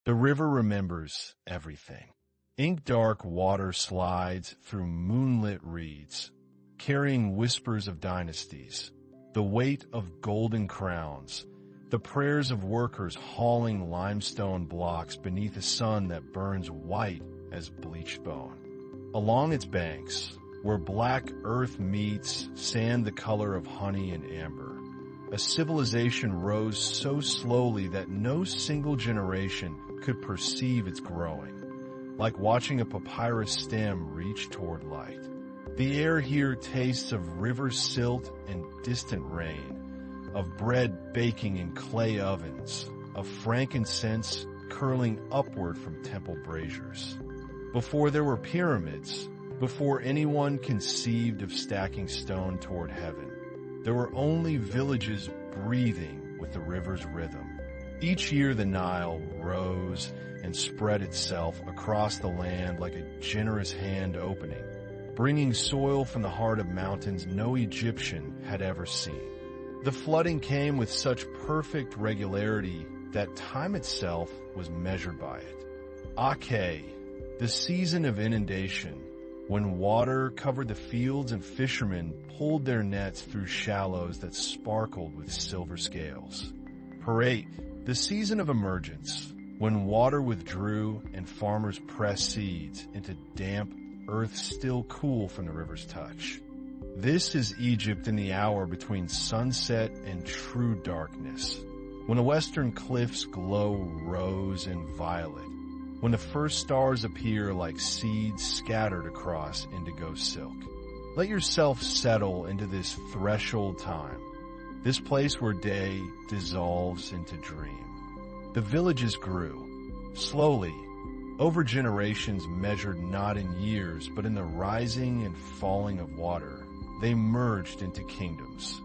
The river remembers everything. Ink-dark water slides through moonlit reeds, carrying whispers of dynasties, the weight of golden crowns, the prayers of workers hauling limestone blocks beneath a sun that burns white as bleached bone. Along its banks, where black earth meets sand the color of honey and amber, a civilization rose so slowly that no single generation could perceive its growing, like watching a papyrus stem reach toward light. The air here tastes of river silt and distant rain, of bread baking in clay ovens, of frankincense curling upward from temple braziers. Before there were pyramids, before anyone conceived of stacking stone toward heaven, there were only villages breathing with the river's rhythm. Each year the Nile rose and spread itself across the land like a generous hand opening, bringing soil from the heart of mountains no Egyptian had ever seen. The flooding came with such perfect regularity that time itself was measured by it. Ake, the season of inundation, when water covered the fields and fishermen pulled their nets through shallows that sparkled with silver scales. Parate, the season of emergence, when water withdrew and farmers pressed seeds into damp earth still cool from the river's touch. This is Egypt in the hour between sunset and true darkness, when the western cliffs glow rose and violet, when the first stars appear like seeds scattered across indigo silk. Let yourself settle into this threshold time, this place where day dissolves into dream. The villages grew, slowly, over generations measured not in years, but in the rising and falling of water. They merged into kingdoms.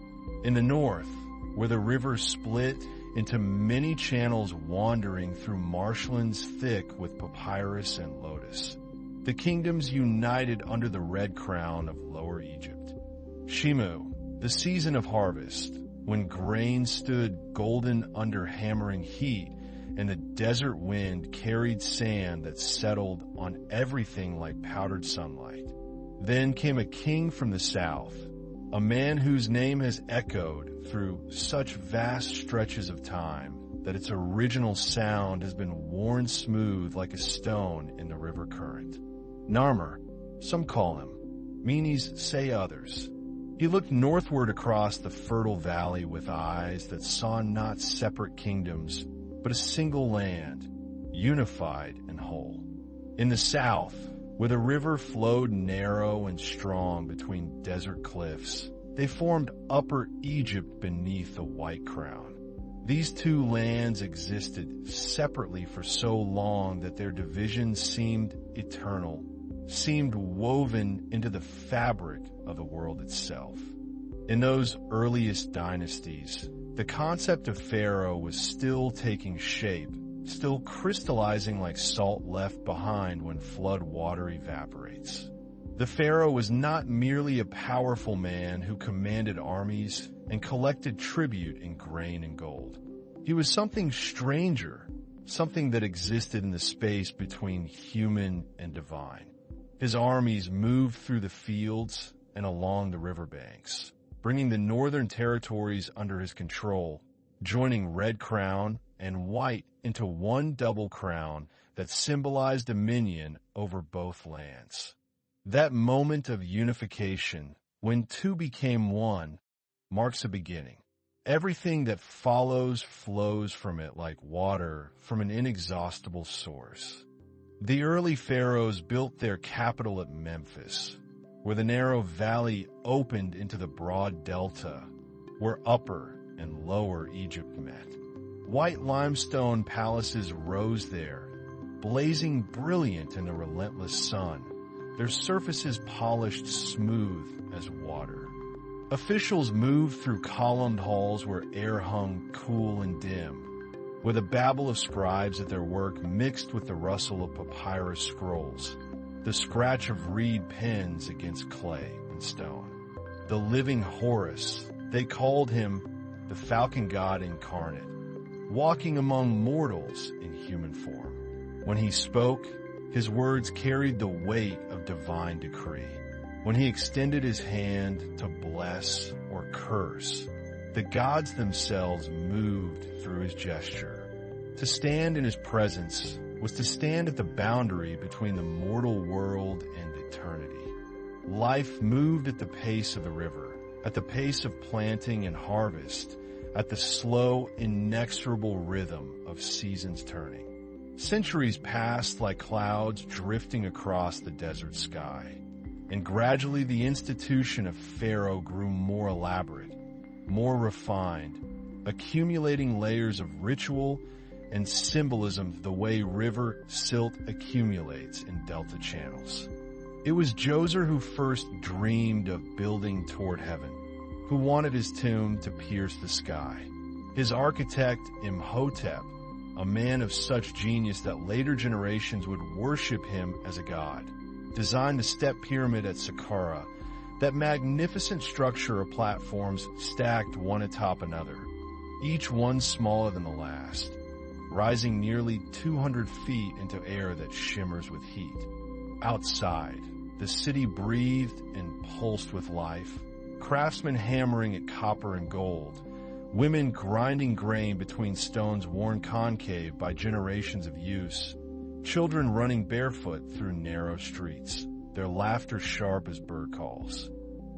In the north, where the river split into many channels wandering through marshlands thick with papyrus and lotus, the kingdoms united under the red crown of Lower Egypt. Shimu, the season of harvest, when grain stood golden under hammering heat, and the desert wind carried sand that settled on everything like powdered sunlight. Then came a king from the south, a man whose name has echoed through such vast stretches of time that its original sound has been worn smooth like a stone in the river current. Narmer, some call him. Menes say others. He looked northward across the fertile valley with eyes that saw not separate kingdoms, but a single land, unified and whole. In the south, where the river flowed narrow and strong between desert cliffs, they formed Upper Egypt beneath the white crown. These two lands existed separately for so long that their divisions seemed eternal, seemed woven into the fabric of the world itself. In those earliest dynasties, the concept of Pharaoh was still taking shape, still crystallizing like salt left behind when flood water evaporates. The Pharaoh was not merely a powerful man who commanded armies and collected tribute in grain and gold. He was something stranger, something that existed in the space between human and divine. His armies moved through the fields and along the riverbanks, bringing the northern territories under his control, joining red crown and white into one double crown that symbolized dominion over both lands. That moment of unification, when two became one, marks a beginning. Everything that follows flows from it like water from an inexhaustible source. The early pharaohs built their capital at Memphis, where the narrow valley opened into the broad delta, where Upper and Lower Egypt met. White limestone palaces rose there, blazing brilliant in the relentless sun, their surfaces polished smooth as water. Officials moved through columned halls where air hung cool and dim, with a babble of scribes at their work mixed with the rustle of papyrus scrolls, the scratch of reed pens against clay and stone. The living Horus, they called him the falcon god incarnate, walking among mortals in human form. When he spoke, his words carried the weight of divine decree. When he extended his hand to bless or curse, the gods themselves moved through his gesture. To stand in his presence was to stand at the boundary between the mortal world and eternity. Life moved at the pace of the river, at the pace of planting and harvest, at the slow, inexorable rhythm of seasons turning. Centuries passed like clouds drifting across the desert sky, and gradually the institution of Pharaoh grew more elaborate, more refined, accumulating layers of ritual and symbolism the way river silt accumulates in delta channels. It was Djoser who first dreamed of building toward heaven, who wanted his tomb to pierce the sky. His architect, Imhotep, a man of such genius that later generations would worship him as a god, designed the step pyramid at Saqqara, that magnificent structure of platforms stacked one atop another, each one smaller than the last, rising nearly 200 feet into air that shimmers with heat. Outside, the city breathed and pulsed with life, craftsmen hammering at copper and gold, women grinding grain between stones worn concave by generations of use, children running barefoot through narrow streets, their laughter sharp as bird calls.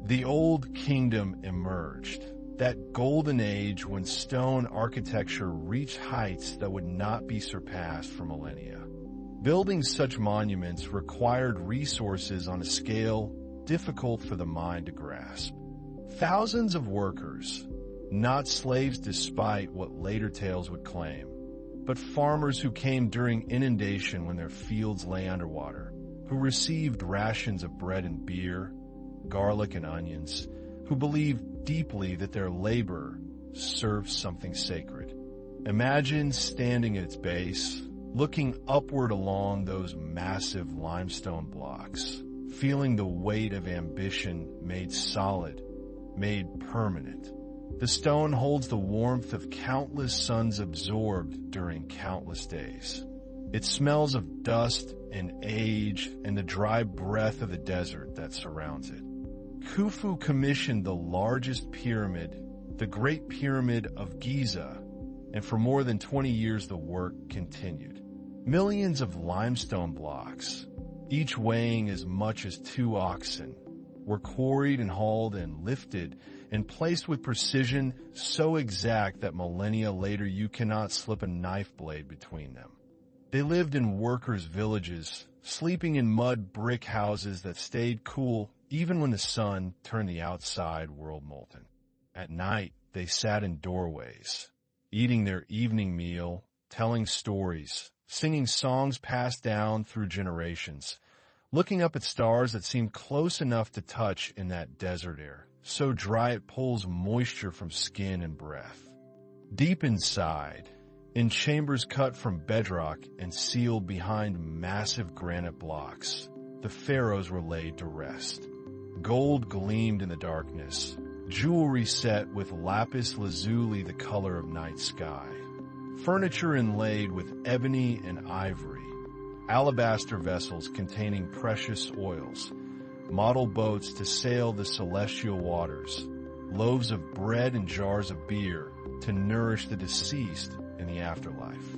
The old kingdom emerged, that golden age when stone architecture reached heights that would not be surpassed for millennia. Building such monuments required resources on a scale difficult for the mind to grasp. Thousands of workers, not slaves despite what later tales would claim, but farmers who came during inundation when their fields lay underwater, who received rations of bread and beer, garlic and onions, who believed deeply that their labor served something sacred. Imagine standing at its base, looking upward along those massive limestone blocks, feeling the weight of ambition made solid, made permanent. The stone holds the warmth of countless suns absorbed during countless days. It smells of dust and age and the dry breath of the desert that surrounds it. Khufu commissioned the largest pyramid, the Great Pyramid of Giza, and for more than 20 years the work continued. Millions of limestone blocks, each weighing as much as 2 oxen, were quarried and hauled and lifted and placed with precision so exact that millennia later you cannot slip a knife blade between them. They lived in workers' villages, sleeping in mud brick houses that stayed cool even when the sun turned the outside world molten. At night, they sat in doorways, eating their evening meal, telling stories, singing songs passed down through generations, looking up at stars that seemed close enough to touch in that desert air, so dry it pulls moisture from skin and breath. Deep inside, in chambers cut from bedrock and sealed behind massive granite blocks, the pharaohs were laid to rest. Gold gleamed in the darkness, jewelry set with lapis lazuli the color of night sky, furniture inlaid with ebony and ivory, alabaster vessels containing precious oils, model boats to sail the celestial waters, loaves of bread and jars of beer to nourish the deceased in the afterlife.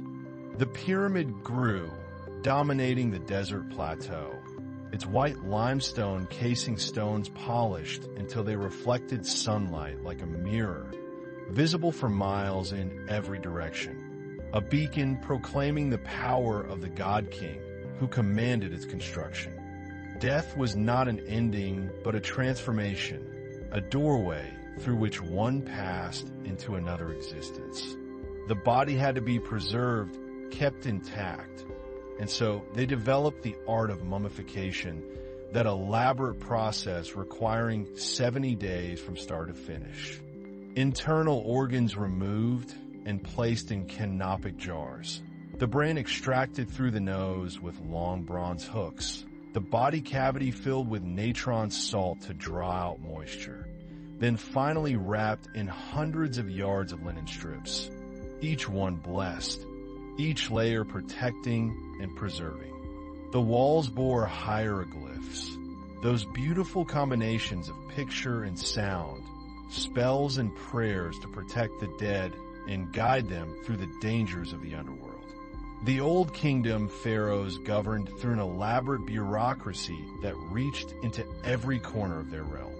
The pyramid grew, dominating the desert plateau, its white limestone casing stones polished until they reflected sunlight like a mirror, visible for miles in every direction, a beacon proclaiming the power of the God King who commanded its construction. Death was not an ending, but a transformation, a doorway through which one passed into another existence. The body had to be preserved, kept intact, and so they developed the art of mummification, that elaborate process requiring 70 days from start to finish. Internal organs removed and placed in canopic jars. The brain extracted through the nose with long bronze hooks. The body cavity filled with natron salt to draw out moisture. Then finally wrapped in hundreds of yards of linen strips. each one blessed, each layer protecting and preserving. The walls bore hieroglyphs, those beautiful combinations of picture and sound, spells and prayers to protect the dead and guide them through the dangers of the underworld. The Old Kingdom pharaohs governed through an elaborate bureaucracy that reached into every corner of their realm.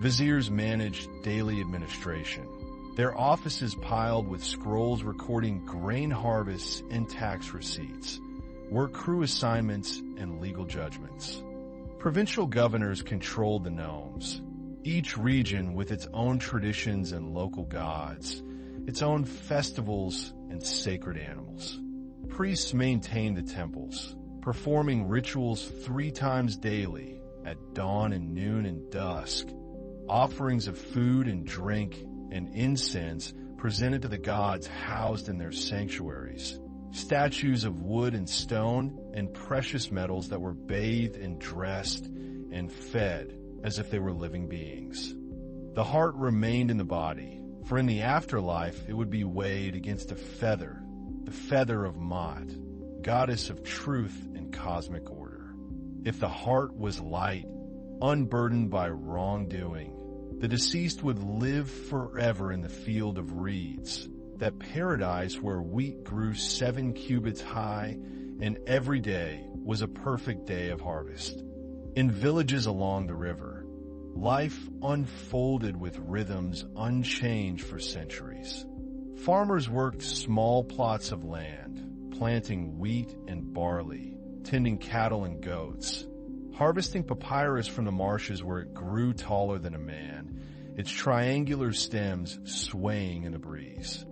Viziers managed daily administration, their offices piled with scrolls recording grain harvests and tax receipts, work crew assignments, and legal judgments. Provincial governors controlled the nomes, each region with its own traditions and local gods, its own festivals and sacred animals. Priests maintained the temples, performing rituals 3 times daily at dawn and noon and dusk, offerings of food and drink and incense presented to the gods housed in their sanctuaries, statues of wood and stone and precious metals that were bathed and dressed and fed as if they were living beings. The heart remained in the body, for in the afterlife it would be weighed against a feather, the feather of Maat, goddess of truth and cosmic order. If the heart was light, unburdened by wrongdoing, the deceased would live forever in the field of reeds, that paradise where wheat grew 7 cubits high, and every day was a perfect day of harvest. In villages along the river, life unfolded with rhythms unchanged for centuries. Farmers worked small plots of land, planting wheat and barley, tending cattle and goats, harvesting papyrus from the marshes where it grew taller than a man, its triangular stems swaying in the breeze.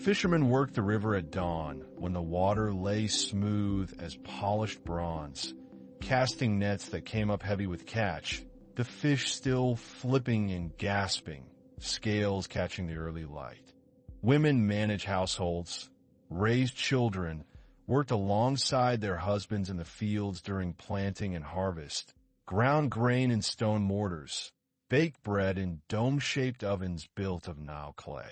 Fishermen worked the river at dawn when the water lay smooth as polished bronze, casting nets that came up heavy with catch, the fish still flipping and gasping, scales catching the early light. Women managed households, raised children, worked alongside their husbands in the fields during planting and harvest, ground grain in stone mortars, baked bread in dome-shaped ovens built of Nile clay.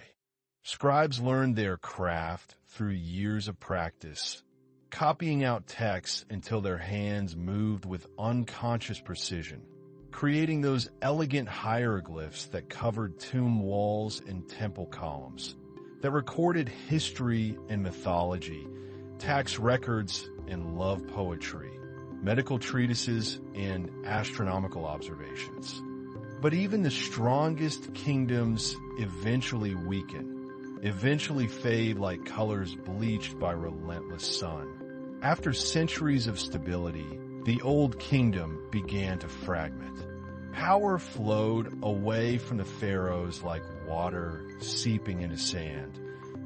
Scribes learned their craft through years of practice, copying out texts until their hands moved with unconscious precision, creating those elegant hieroglyphs that covered tomb walls and temple columns, that recorded history and mythology, tax records and love poetry, medical treatises and astronomical observations. But even the strongest kingdoms eventually weaken, eventually fade like colors bleached by relentless sun. After centuries of stability, the Old Kingdom began to fragment. Power flowed away from the pharaohs like water seeping into sand,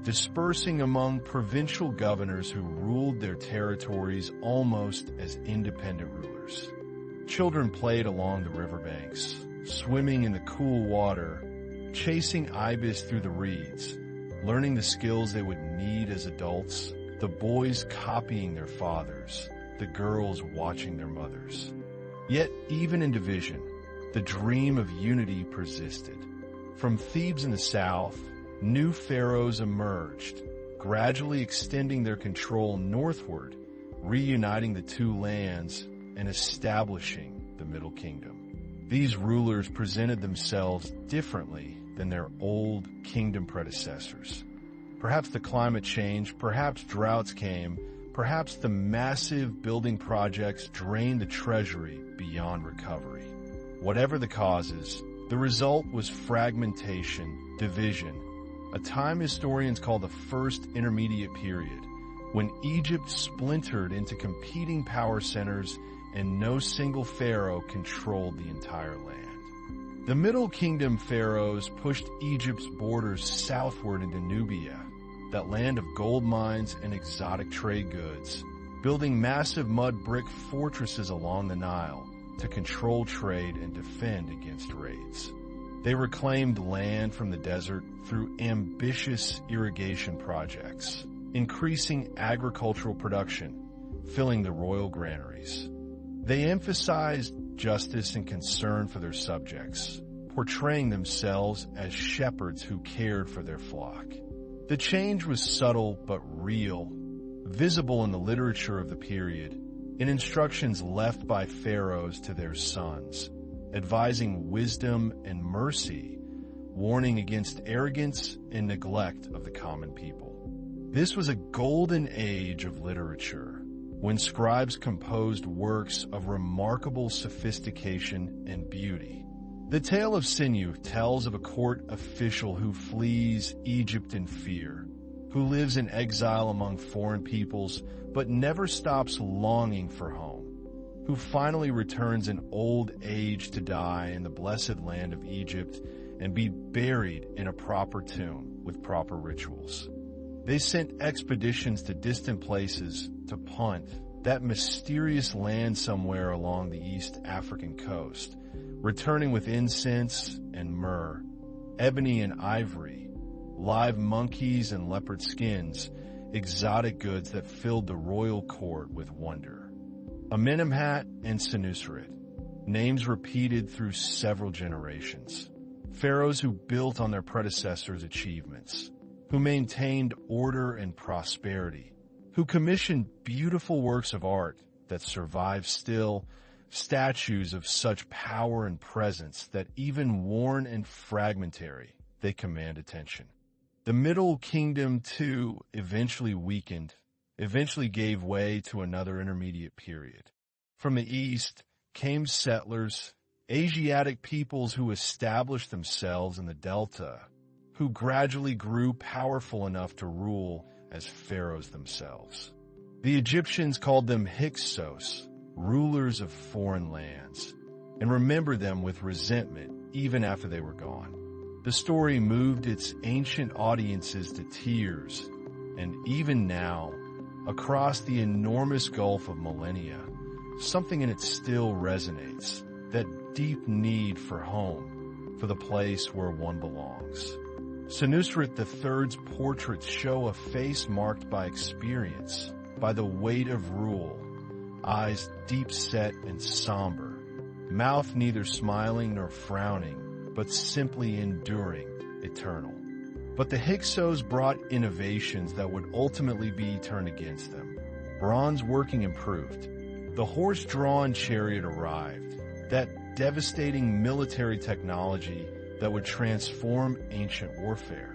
dispersing among provincial governors who ruled their territories almost as independent rulers. Children played along the riverbanks, swimming in the cool water, chasing ibis through the reeds, learning the skills they would need as adults, the boys copying their fathers, the girls watching their mothers. Yet even in division, the dream of unity persisted. From Thebes in the south, new pharaohs emerged, gradually extending their control northward, reuniting the 2 lands and establishing the Middle Kingdom. These rulers presented themselves differently than their Old Kingdom predecessors. Perhaps the climate changed, perhaps droughts came, perhaps the massive building projects drained the treasury beyond recovery. Whatever the causes, the result was fragmentation, division, a time historians call the First Intermediate Period, when Egypt splintered into competing power centers and no single pharaoh controlled the entire land. The Middle Kingdom pharaohs pushed Egypt's borders southward into Nubia, that land of gold mines and exotic trade goods, building massive mud brick fortresses along the Nile to control trade and defend against raids. They reclaimed land from the desert through ambitious irrigation projects, increasing agricultural production, filling the royal granaries. They emphasized justice and concern for their subjects, portraying themselves as shepherds who cared for their flock. The change was subtle but real, visible in the literature of the period, in instructions left by pharaohs to their sons, advising wisdom and mercy, warning against arrogance and neglect of the common people. This was a golden age of literature, when scribes composed works of remarkable sophistication and beauty. The tale of Sinew tells of a court official who flees Egypt in fear, who lives in exile among foreign peoples but never stops longing for home, who finally returns in old age to die in the blessed land of Egypt and be buried in a proper tomb with proper rituals. They sent expeditions to distant places to Punt, that mysterious land somewhere along the East African coast, returning with incense and myrrh, ebony and ivory, live monkeys and leopard skins, exotic goods that filled the royal court with wonder. Amenemhat and Senusret, names repeated through several generations. Pharaohs who built on their predecessors' achievements, who maintained order and prosperity, who commissioned beautiful works of art that survive still, statues of such power and presence that even worn and fragmentary, they command attention. The Middle Kingdom, too, eventually weakened, eventually gave way to another intermediate period. From the east came settlers, Asiatic peoples who established themselves in the Delta, who gradually grew powerful enough to rule as pharaohs themselves. The Egyptians called them Hyksos, rulers of foreign lands, and remembered them with resentment even after they were gone. The story moved its ancient audiences to tears, and even now, across the enormous gulf of millennia, something in it still resonates, that deep need for home, for the place where one belongs. Senusret III's portraits show a face marked by experience, by the weight of rule, eyes deep-set and somber, mouth neither smiling nor frowning, but simply enduring, eternal. But the Hyksos brought innovations that would ultimately be turned against them. Bronze working improved. The horse-drawn chariot arrived, that devastating military technology that would transform ancient warfare.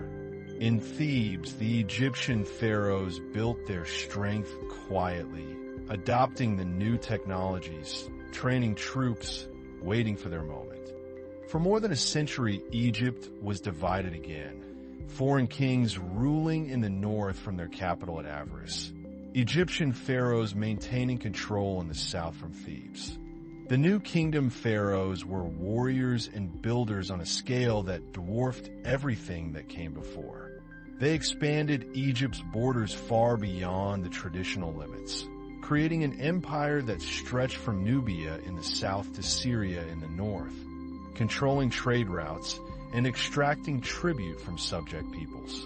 In Thebes, the Egyptian pharaohs built their strength quietly, adopting the new technologies, training troops, waiting for their moment. For more than a century, Egypt was divided again, foreign kings ruling in the north from their capital at Avaris, Egyptian pharaohs maintaining control in the south from Thebes. The New Kingdom pharaohs were warriors and builders on a scale that dwarfed everything that came before. They expanded Egypt's borders far beyond the traditional limits, creating an empire that stretched from Nubia in the south to Syria in the north, controlling trade routes and extracting tribute from subject peoples.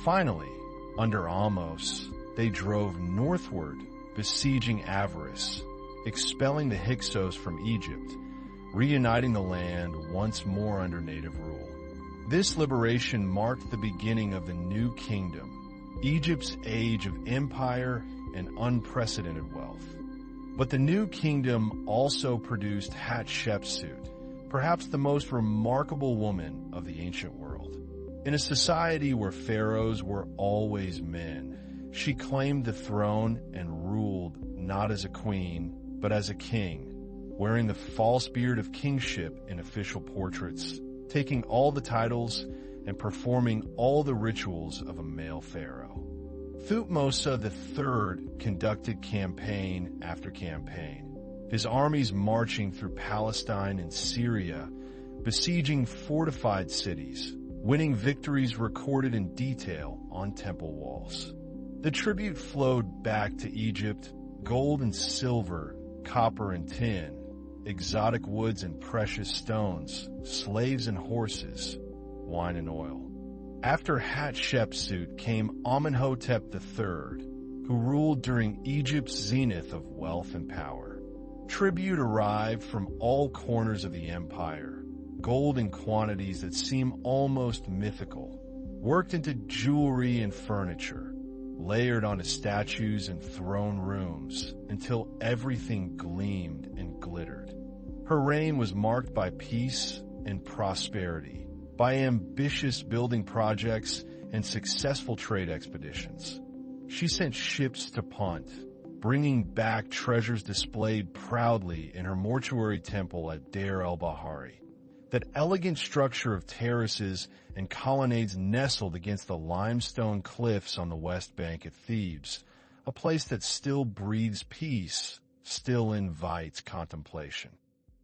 Finally, under Ahmose, they drove northward, besieging Avaris, expelling the Hyksos from Egypt, reuniting the land once more under native rule. This liberation marked the beginning of the New Kingdom, Egypt's age of empire and unprecedented wealth. But the New Kingdom also produced Hatshepsut, perhaps the most remarkable woman of the ancient world. In a society where pharaohs were always men, she claimed the throne and ruled not as a queen, but as a king, wearing the false beard of kingship in official portraits, taking all the titles and performing all the rituals of a male pharaoh. Thutmose III conducted campaign after campaign, his armies marching through Palestine and Syria, besieging fortified cities, winning victories recorded in detail on temple walls. The tribute flowed back to Egypt, gold and silver, copper and tin, exotic woods and precious stones, slaves and horses, wine and oil. After Hatshepsut came Amenhotep III, who ruled during Egypt's zenith of wealth and power. Tribute arrived from all corners of the empire, gold in quantities that seem almost mythical, worked into jewelry and furniture, layered onto statues and throne rooms until everything gleamed and glittered. Her reign was marked by peace and prosperity, by ambitious building projects and successful trade expeditions. She sent ships to Punt, bringing back treasures displayed proudly in her mortuary temple at Deir el-Bahari. That elegant structure of terraces and colonnades nestled against the limestone cliffs on the west bank at Thebes, a place that still breathes peace, still invites contemplation.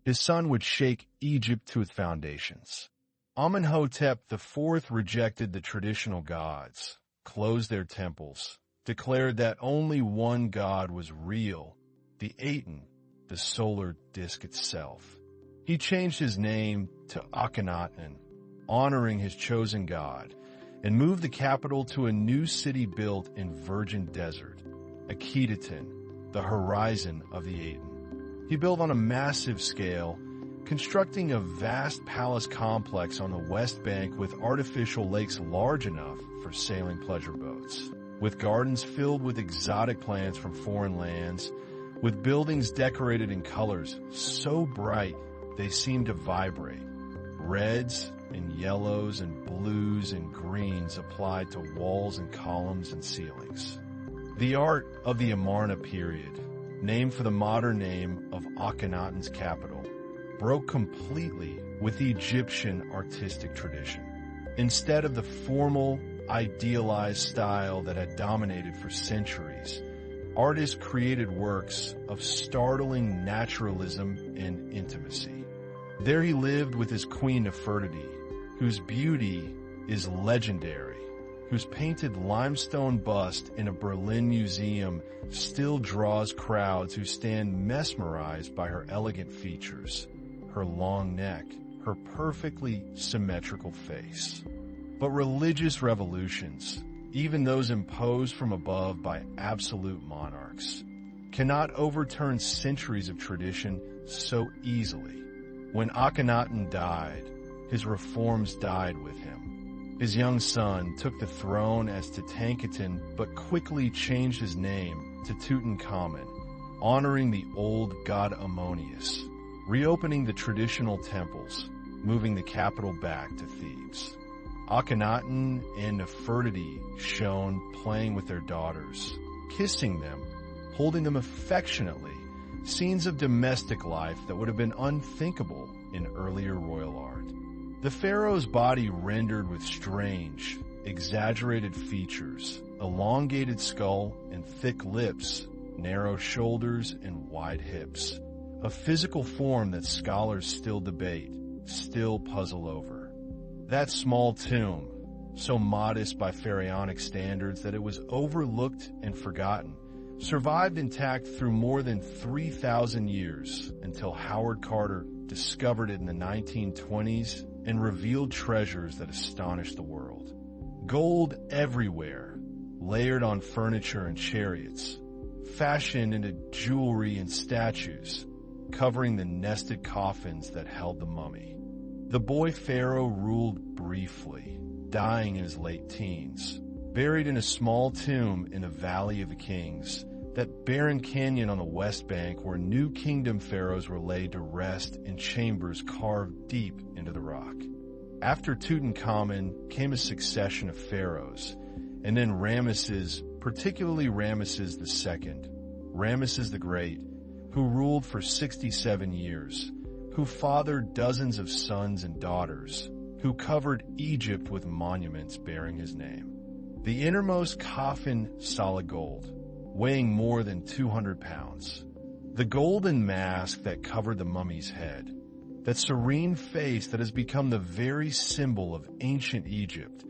His son would shake Egypt to its foundations. Amenhotep IV rejected the traditional gods, closed their temples, declared that only one god was real, the Aten, the solar disk itself. He changed his name to Akhenaten, honoring his chosen god, and moved the capital to a new city built in virgin desert, Akhetaten, the horizon of the Aten. He built on a massive scale, constructing a vast palace complex on the west bank with artificial lakes large enough for sailing pleasure boats, with gardens filled with exotic plants from foreign lands, with buildings decorated in colors so bright they seemed to vibrate, reds and yellows and blues and greens applied to walls and columns and ceilings. The art of the Amarna period, named for the modern name of Akhenaten's capital, broke completely with the Egyptian artistic tradition. Instead of the formal, idealized style that had dominated for centuries, artists created works of startling naturalism and intimacy. There he lived with his queen Nefertiti, whose beauty is legendary, whose painted limestone bust in a Berlin museum still draws crowds who stand mesmerized by her elegant features, her long neck, her perfectly symmetrical face. But religious revolutions, even those imposed from above by absolute monarchs, cannot overturn centuries of tradition so easily. When Akhenaten died, his reforms died with him. His young son took the throne as Tutankhamun, but quickly changed his name to Tutankhamun, honoring the old god Ammonius, reopening the traditional temples, moving the capital back to Thebes. Akhenaten and Nefertiti shone playing with their daughters, kissing them, holding them affectionately, scenes of domestic life that would have been unthinkable in earlier royal art. The pharaoh's body rendered with strange, exaggerated features, elongated skull and thick lips, narrow shoulders and wide hips, a physical form that scholars still debate, still puzzle over. That small tomb, so modest by pharaonic standards that it was overlooked and forgotten, survived intact through more than 3,000 years until Howard Carter discovered it in the 1920s and revealed treasures that astonished the world. Gold everywhere, layered on furniture and chariots, fashioned into jewelry and statues, covering the nested coffins that held the mummy. The boy pharaoh ruled briefly, dying in his late teens, buried in a small tomb in a valley of the kings, that barren canyon on the west bank where new kingdom pharaohs were laid to rest in chambers carved deep into the rock. After Tutankhamun came a succession of pharaohs, and then Ramesses, particularly Ramesses II, Ramesses the Great, who ruled for 67 years, who fathered dozens of sons and daughters, who covered Egypt with monuments bearing his name. The innermost coffin, solid gold, weighing more than 200 pounds. The golden mask that covered the mummy's head, that serene face that has become the very symbol of ancient Egypt,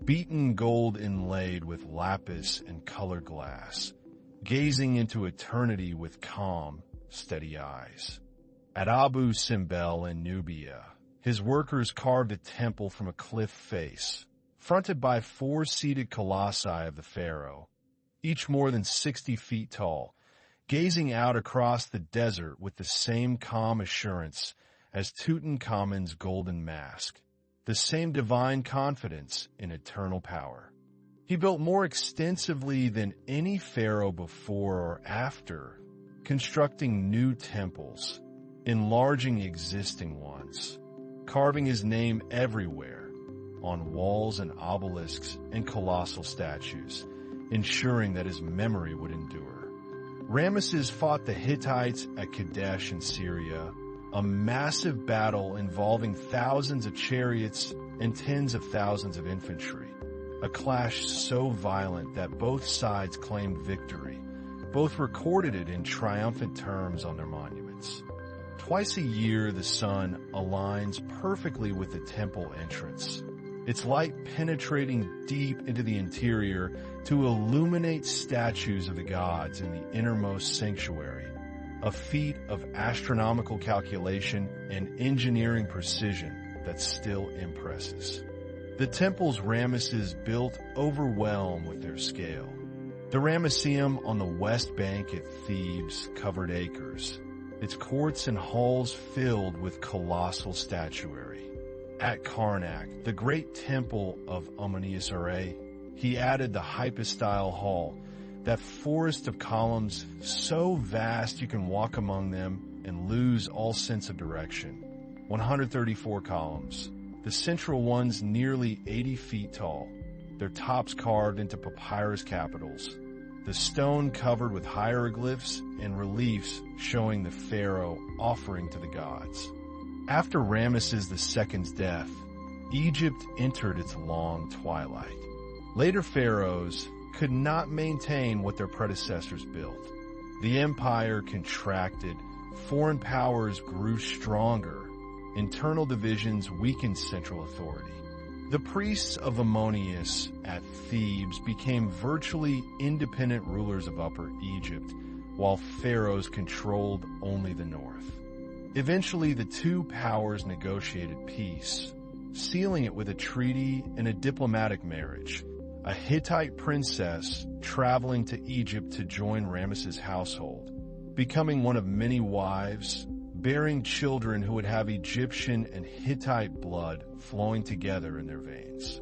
beaten gold inlaid with lapis and colored glass, gazing into eternity with calm, steady eyes. At Abu Simbel in Nubia, his workers carved a temple from a cliff face, fronted by 4 seated colossi of the pharaoh, each more than 60 feet tall, gazing out across the desert with the same calm assurance as Tutankhamun's golden mask. the same divine confidence in eternal power. He built more extensively than any pharaoh before or after, constructing new temples, enlarging existing ones, carving his name everywhere, on walls and obelisks and colossal statues, ensuring that his memory would endure. Ramesses fought the Hittites at Kadesh in Syria, a massive battle involving thousands of chariots and tens of thousands of infantry, a clash so violent that both sides claimed victory. Both recorded it in triumphant terms on their monuments. Twice a year, the sun aligns perfectly with the temple entrance, its light penetrating deep into the interior to illuminate statues of the gods in the innermost sanctuary, a feat of astronomical calculation and engineering precision that still impresses. The temples Ramesses built overwhelm with their scale. The Ramesseum on the west bank at Thebes covered acres, its courts and halls filled with colossal statuary. At Karnak, the great temple of Amunias-Re, he added the hypostyle hall, that forest of columns so vast you can walk among them and lose all sense of direction. 134 columns, the central ones nearly 80 feet tall, their tops carved into papyrus capitals, the stone covered with hieroglyphs and reliefs showing the pharaoh offering to the gods. After Ramesses II's death, Egypt entered its long twilight. Later pharaohs could not maintain what their predecessors built. The empire contracted, foreign powers grew stronger, internal divisions weakened central authority. The priests of Ammonius at Thebes became virtually independent rulers of Upper Egypt, while pharaohs controlled only the north. Eventually, the two powers negotiated peace, sealing it with a treaty and a diplomatic marriage. A Hittite princess traveling to Egypt to join Ramesses' household, becoming one of many wives, bearing children who would have Egyptian and Hittite blood flowing together in their veins.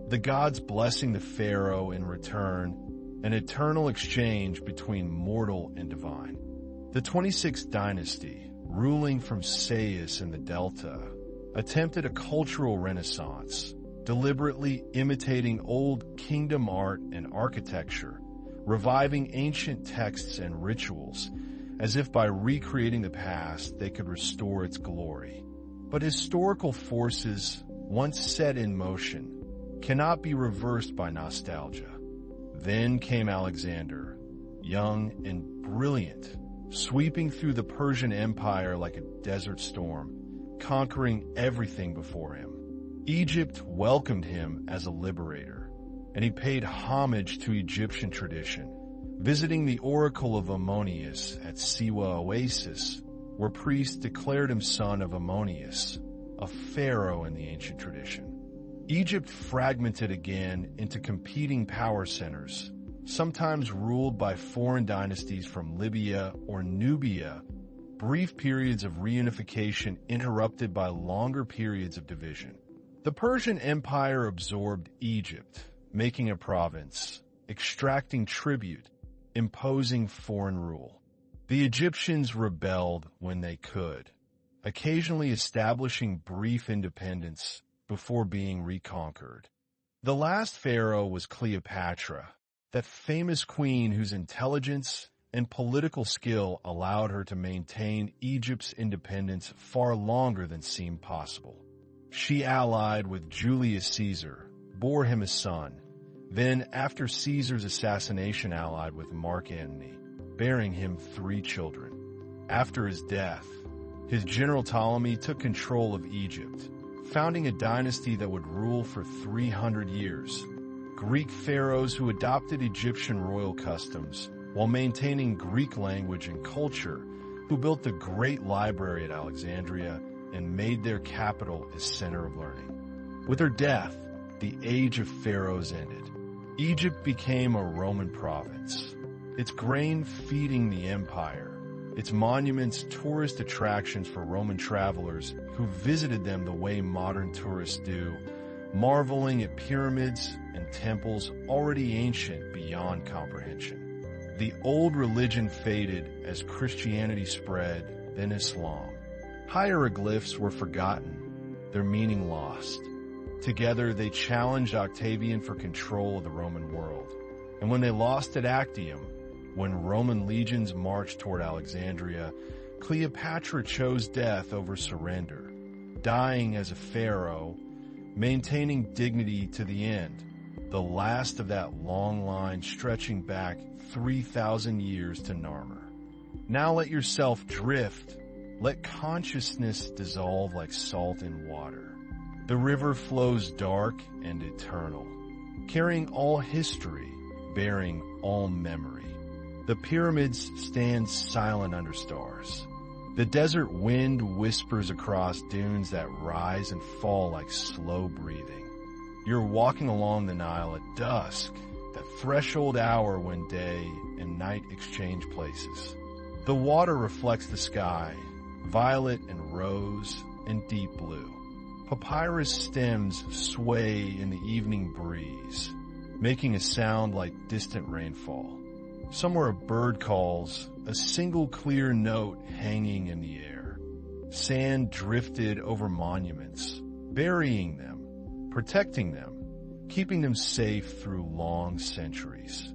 The gods blessing the pharaoh in return, an eternal exchange between mortal and divine. The 26th dynasty, ruling from Sais in the Delta, attempted a cultural renaissance, deliberately imitating old kingdom art and architecture, reviving ancient texts and rituals, as if by recreating the past they could restore its glory. But historical forces, once set in motion, cannot be reversed by nostalgia. Then came Alexander, young and brilliant, sweeping through the Persian Empire like a desert storm, conquering everything before him. Egypt welcomed him as a liberator, and he paid homage to Egyptian tradition, visiting the oracle of Ammonius at Siwa Oasis, where priests declared him son of Ammonius, a pharaoh in the ancient tradition. Egypt fragmented again into competing power centers, sometimes ruled by foreign dynasties from Libya or Nubia, brief periods of reunification interrupted by longer periods of division. The Persian Empire absorbed Egypt, making a province, extracting tribute, imposing foreign rule. The Egyptians rebelled when they could, occasionally establishing brief independence before being reconquered. The last pharaoh was Cleopatra, that famous queen whose intelligence and political skill allowed her to maintain Egypt's independence far longer than seemed possible. She allied with Julius Caesar, bore him a son, then after Caesar's assassination allied with Mark Antony, bearing him 3 children. After his death, his general Ptolemy took control of Egypt, founding a dynasty that would rule for 300 years. Greek pharaohs who adopted Egyptian royal customs while maintaining Greek language and culture, who built the great library at Alexandria and made their capital a center of learning. With her death, the age of pharaohs ended. Egypt became a Roman province, its grain feeding the empire, its monuments tourist attractions for Roman travelers who visited them the way modern tourists do, marveling at pyramids and temples already ancient beyond comprehension. The old religion faded as Christianity spread, then Islam. Hieroglyphs were forgotten, their meaning lost. Together they challenged Octavian for control of the Roman world. And when they lost at Actium, when Roman legions marched toward Alexandria, Cleopatra chose death over surrender, dying as a pharaoh, maintaining dignity to the end, the last of that long line stretching back 3,000 years to Narmer. Now let yourself drift. Let consciousness dissolve like salt in water. The river flows dark and eternal, carrying all history, bearing all memory. The pyramids stand silent under stars. The desert wind whispers across dunes that rise and fall like slow breathing. You're walking along the Nile at dusk, that threshold hour when day and night exchange places. The water reflects the sky, violet and rose and deep blue. Papyrus stems sway in the evening breeze, making a sound like distant rainfall. Somewhere a bird calls, a single clear note hanging in the air. Sand drifted over monuments, burying them, protecting them, keeping them safe through long centuries.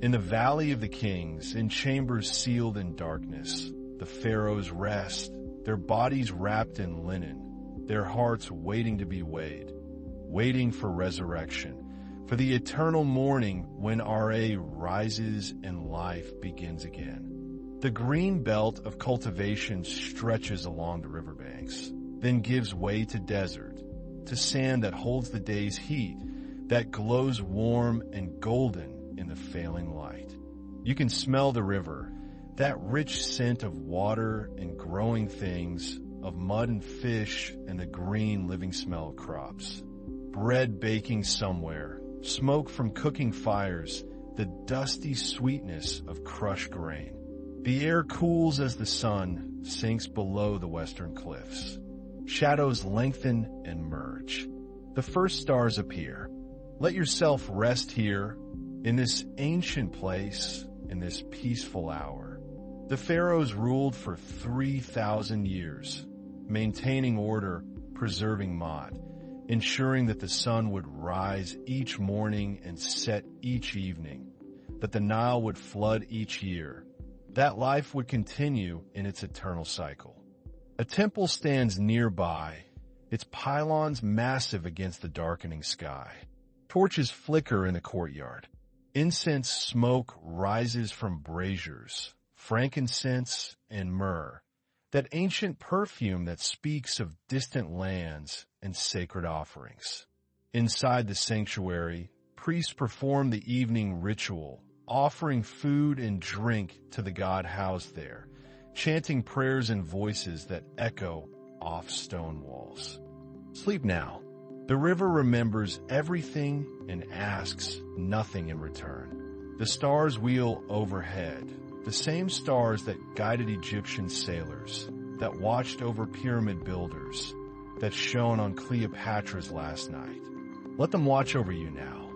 In the Valley of the Kings, in chambers sealed in darkness, the pharaohs rest, their bodies wrapped in linen, their hearts waiting to be weighed, waiting for resurrection, for the eternal morning when Ra rises and life begins again. The green belt of cultivation stretches along the riverbanks, then gives way to desert, to sand that holds the day's heat, that glows warm and golden in the failing light. You can smell the river, that rich scent of water and growing things, of mud and fish and the green living smell of crops. Bread baking somewhere, smoke from cooking fires, the dusty sweetness of crushed grain. The air cools as the sun sinks below the western cliffs. Shadows lengthen and merge. The first stars appear. Let yourself rest here, in this ancient place, in this peaceful hour. The pharaohs ruled for 3,000 years, maintaining order, preserving Maat, ensuring that the sun would rise each morning and set each evening, that the Nile would flood each year, that life would continue in its eternal cycle. A temple stands nearby, its pylons massive against the darkening sky. Torches flicker in the courtyard. Incense smoke rises from braziers, frankincense and myrrh, that ancient perfume that speaks of distant lands and sacred offerings. Inside the sanctuary, priests perform the evening ritual, offering food and drink to the god housed there, chanting prayers in voices that echo off stone walls. Sleep now. The river remembers everything and asks nothing in return. The stars wheel overhead, the same stars that guided Egyptian sailors, that watched over pyramid builders, that shone on Cleopatra's last night. Let them watch over you now.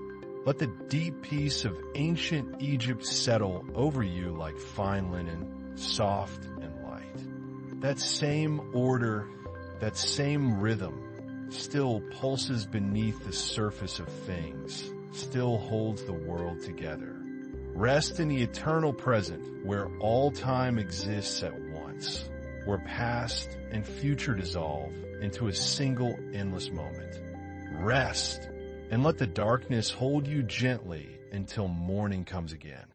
Let the deep peace of ancient Egypt settle over you like fine linen, soft and light. That same order, that same rhythm, still pulses beneath the surface of things, still holds the world together. Rest in the eternal present where all time exists at once, where past and future dissolve into a single endless moment. Rest and let the darkness hold you gently until morning comes again.